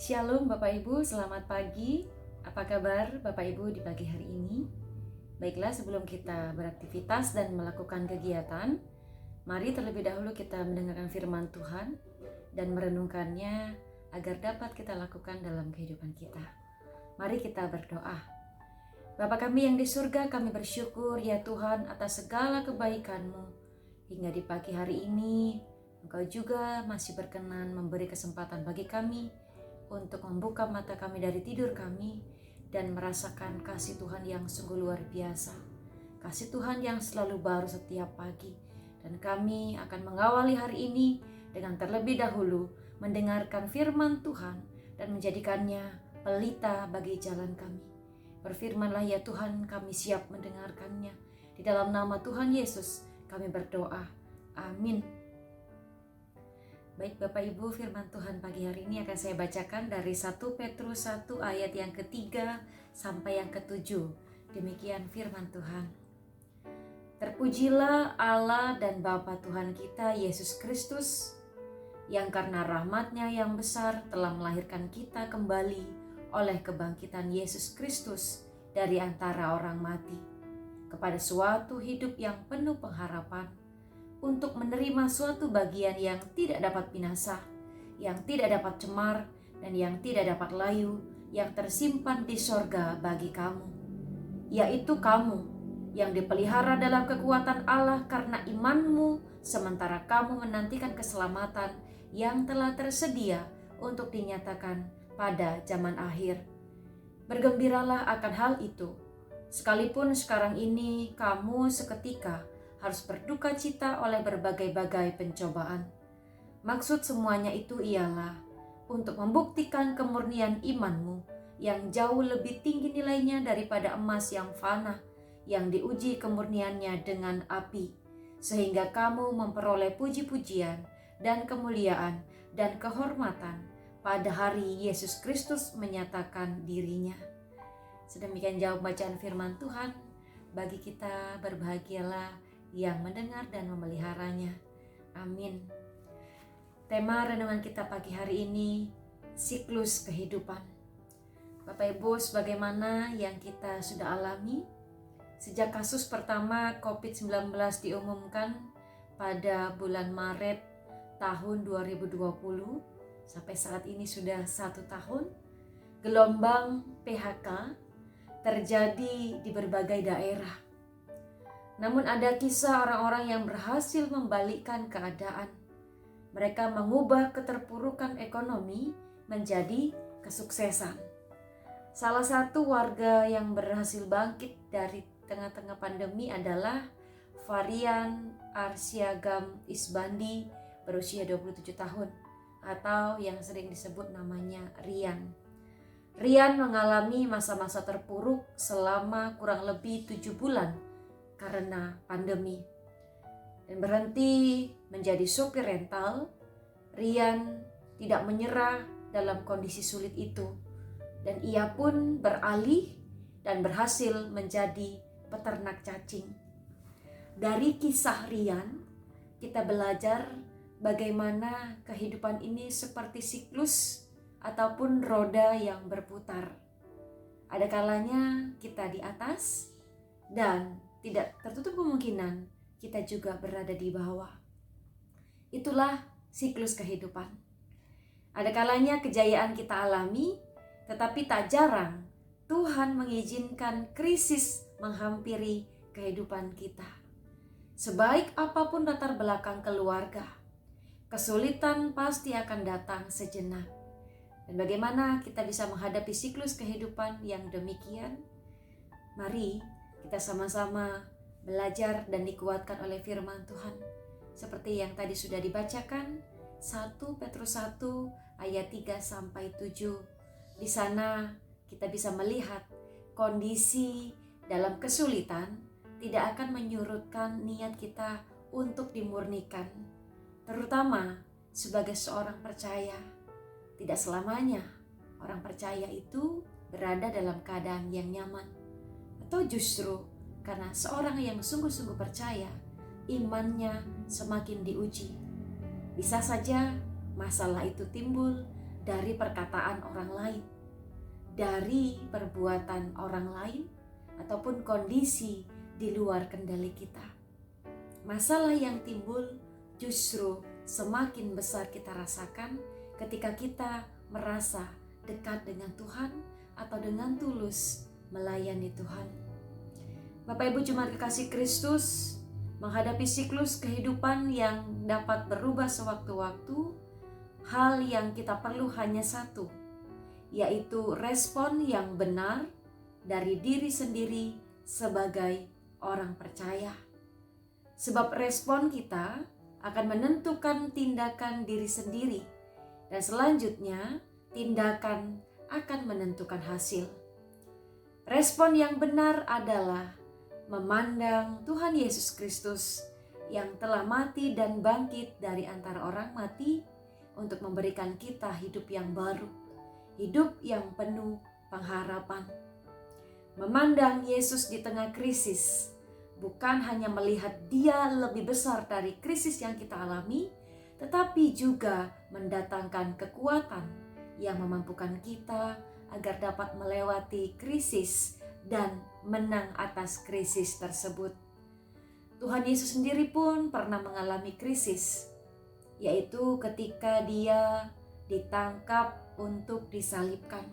Shalom Bapak Ibu, selamat pagi. Apa kabar Bapak Ibu di pagi hari ini? Baiklah, sebelum kita beraktivitas dan melakukan kegiatan, mari terlebih dahulu kita mendengarkan firman Tuhan dan merenungkannya agar dapat kita lakukan dalam kehidupan kita. Mari kita berdoa. Bapa kami yang di surga, kami bersyukur ya Tuhan atas segala kebaikan-Mu. Hingga di pagi hari ini, Engkau juga masih berkenan memberi kesempatan bagi kami untuk membuka mata kami dari tidur kami dan merasakan kasih Tuhan yang sungguh luar biasa. Kasih Tuhan yang selalu baru setiap pagi. Dan kami akan mengawali hari ini dengan terlebih dahulu mendengarkan firman Tuhan dan menjadikannya pelita bagi jalan kami. Berfirmanlah ya Tuhan, kami siap mendengarkannya. Di dalam nama Tuhan Yesus kami berdoa. Amin. Baik Bapak Ibu, firman Tuhan pagi hari ini akan saya bacakan dari 1 Petrus 1 ayat yang ketiga sampai yang ketujuh. Demikian firman Tuhan. Terpujilah Allah dan Bapa Tuhan kita Yesus Kristus, yang karena rahmat-Nya yang besar telah melahirkan kita kembali oleh kebangkitan Yesus Kristus dari antara orang mati, kepada suatu hidup yang penuh pengharapan, untuk menerima suatu bagian yang tidak dapat binasa, yang tidak dapat cemar, dan yang tidak dapat layu, yang tersimpan di sorga bagi kamu, yaitu kamu yang dipelihara dalam kekuatan Allah karena imanmu, sementara kamu menantikan keselamatan yang telah tersedia untuk dinyatakan pada zaman akhir. Bergembiralah akan hal itu, sekalipun sekarang ini kamu seketika harus berduka cita oleh berbagai-bagai pencobaan. Maksud semuanya itu ialah untuk membuktikan kemurnian imanmu yang jauh lebih tinggi nilainya daripada emas yang fana, yang diuji kemurniannya dengan api, sehingga kamu memperoleh puji-pujian dan kemuliaan dan kehormatan pada hari Yesus Kristus menyatakan dirinya. Sedemikian jauh bacaan firman Tuhan. Bagi kita berbahagialah yang mendengar dan memeliharanya. Amin. Tema renungan kita pagi hari ini, siklus kehidupan. Bapak Ibu, sebagaimana yang kita sudah alami, sejak kasus pertama COVID-19 diumumkan pada bulan Maret tahun 2020, sampai saat ini sudah 1 tahun, gelombang PHK terjadi di berbagai daerah. Namun ada kisah orang-orang yang berhasil membalikkan keadaan. Mereka mengubah keterpurukan ekonomi menjadi kesuksesan. Salah satu warga yang berhasil bangkit dari tengah-tengah pandemi adalah Varian Arsyagam Isbandi berusia 27 tahun atau yang sering disebut namanya Rian. Rian mengalami masa-masa terpuruk selama kurang lebih 7 bulan karena pandemi, dan berhenti menjadi sopir rental. Rian tidak menyerah dalam kondisi sulit itu, dan ia pun beralih dan berhasil menjadi peternak cacing. Dari kisah Rian, kita belajar bagaimana kehidupan ini seperti siklus ataupun roda yang berputar. Ada kalanya kita di atas, dan tidak tertutup kemungkinan kita juga berada di bawah. Itulah siklus kehidupan. Ada kalanya kejayaan kita alami, tetapi tak jarang Tuhan mengizinkan krisis menghampiri kehidupan kita. Sebaik apapun latar belakang keluarga, kesulitan pasti akan datang sejenak. Dan bagaimana kita bisa menghadapi siklus kehidupan yang demikian? Mari kita sama-sama belajar dan dikuatkan oleh firman Tuhan. Seperti yang tadi sudah dibacakan, 1 Petrus 1 ayat 3 sampai 7. Di sana kita bisa melihat kondisi dalam kesulitan tidak akan menyurutkan niat kita untuk dimurnikan. Terutama sebagai seorang percaya, tidak selamanya orang percaya itu berada dalam keadaan yang nyaman. Atau justru karena seorang yang sungguh-sungguh percaya, imannya semakin diuji. Bisa saja masalah itu timbul dari perkataan orang lain, dari perbuatan orang lain, ataupun kondisi di luar kendali kita. Masalah yang timbul justru semakin besar kita rasakan ketika kita merasa dekat dengan Tuhan atau dengan tulus melayani Tuhan. Bapak Ibu jemaat kekasih Kristus, menghadapi siklus kehidupan yang dapat berubah sewaktu-waktu, hal yang kita perlu hanya satu, yaitu respon yang benar dari diri sendiri sebagai orang percaya. Sebab respon kita akan menentukan tindakan diri sendiri, dan selanjutnya tindakan akan menentukan hasil. Respon yang benar adalah memandang Tuhan Yesus Kristus yang telah mati dan bangkit dari antara orang mati untuk memberikan kita hidup yang baru, hidup yang penuh pengharapan. Memandang Yesus di tengah krisis bukan hanya melihat Dia lebih besar dari krisis yang kita alami, tetapi juga mendatangkan kekuatan yang memampukan kita agar dapat melewati krisis dan menang atas krisis tersebut. Tuhan Yesus sendiri pun pernah mengalami krisis, yaitu ketika Dia ditangkap untuk disalibkan.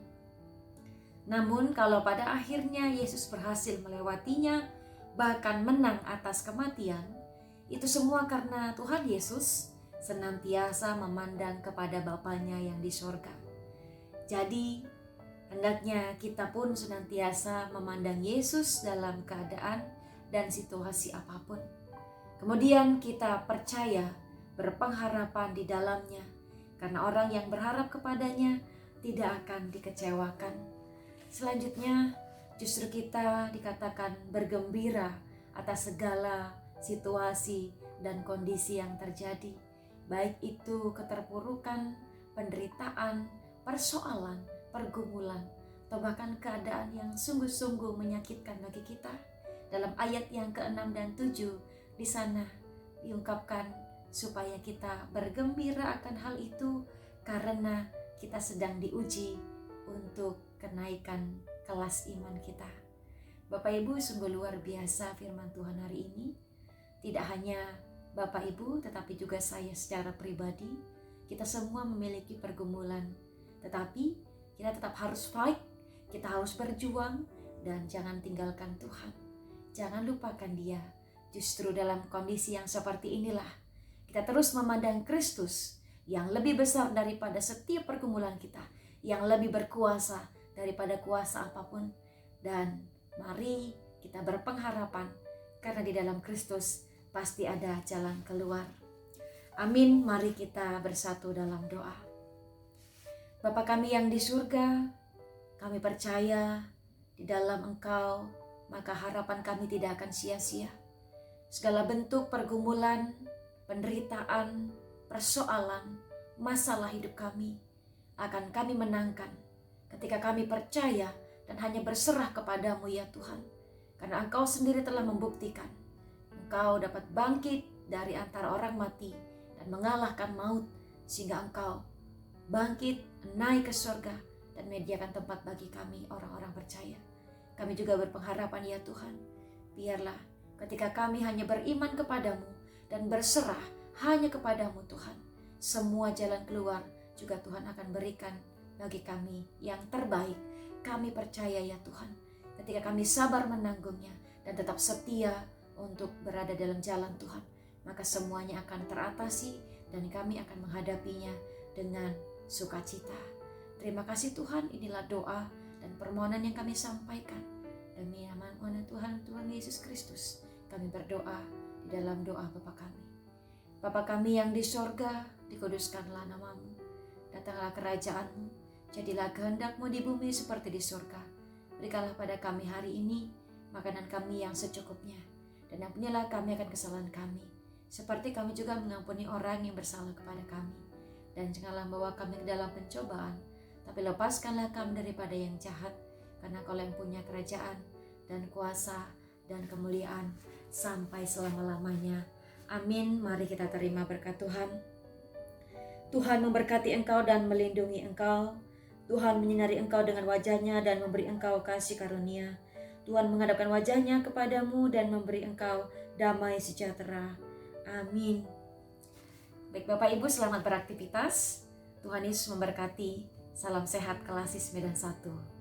Namun kalau pada akhirnya Yesus berhasil melewatinya, bahkan menang atas kematian, itu semua karena Tuhan Yesus senantiasa memandang kepada Bapanya yang di sorga. Jadi hendaknya kita pun senantiasa memandang Yesus dalam keadaan dan situasi apapun. Kemudian kita percaya, berpengharapan di dalamnya, karena orang yang berharap kepadanya tidak akan dikecewakan. Selanjutnya justru kita dikatakan bergembira atas segala situasi dan kondisi yang terjadi, baik itu keterpurukan, penderitaan, persoalan, pergumulan, atau bahkan keadaan yang sungguh-sungguh menyakitkan bagi kita. Dalam ayat yang ke-6 dan 7 di sana diungkapkan supaya kita bergembira akan hal itu karena kita sedang diuji untuk kenaikan kelas iman kita. Bapak Ibu, sungguh luar biasa firman Tuhan hari ini. Tidak hanya Bapak Ibu tetapi juga saya secara pribadi, kita semua memiliki pergumulan, tetapi kita tetap harus fight, kita harus berjuang, dan jangan tinggalkan Tuhan. Jangan lupakan Dia. Justru dalam kondisi yang seperti inilah kita terus memandang Kristus yang lebih besar daripada setiap pergumulan kita, yang lebih berkuasa daripada kuasa apapun. Dan mari kita berpengharapan karena di dalam Kristus pasti ada jalan keluar. Amin. Mari kita bersatu dalam doa. Bapa kami yang di surga, kami percaya di dalam Engkau, maka harapan kami tidak akan sia-sia. Segala bentuk pergumulan, penderitaan, persoalan, masalah hidup kami akan kami menangkan ketika kami percaya dan hanya berserah kepadamu ya Tuhan. Karena Engkau sendiri telah membuktikan Engkau dapat bangkit dari antara orang mati dan mengalahkan maut, sehingga Engkau bangkit, naik ke surga dan menyediakan tempat bagi kami orang-orang percaya. Kami juga berpengharapan ya Tuhan, biarlah ketika kami hanya beriman kepadamu dan berserah hanya kepadamu Tuhan, semua jalan keluar juga Tuhan akan berikan bagi kami yang terbaik. Kami percaya ya Tuhan, ketika kami sabar menanggungnya dan tetap setia untuk berada dalam jalan Tuhan, maka semuanya akan teratasi dan kami akan menghadapinya dengan sukacita. Terima kasih Tuhan, inilah doa dan permohonan yang kami sampaikan. Demi nama Tuhan Yesus Kristus, kami berdoa di dalam doa Bapa kami. Bapa kami yang di sorga, dikuduskanlah namamu. Datanglah kerajaan-Mu, jadilah kehendak-Mu di bumi seperti di sorga. Berikanlah pada kami hari ini makanan kami yang secukupnya, dan ampunilah kami akan kesalahan kami, seperti kami juga mengampuni orang yang bersalah kepada kami. Dan janganlah membawa kami ke dalam pencobaan, tapi lepaskanlah kami daripada yang jahat, karena Kau yang punya kerajaan dan kuasa dan kemuliaan sampai selama-lamanya. Amin. Mari kita terima berkat Tuhan. Tuhan memberkati engkau dan melindungi engkau. Tuhan menyinari engkau dengan wajah-Nya dan memberi engkau kasih karunia. Tuhan menghadapkan wajah-Nya kepadamu dan memberi engkau damai sejahtera. Amin. Baik Bapak Ibu, selamat beraktivitas. Tuhan Yesus memberkati. Salam sehat Kelasis Medan 1.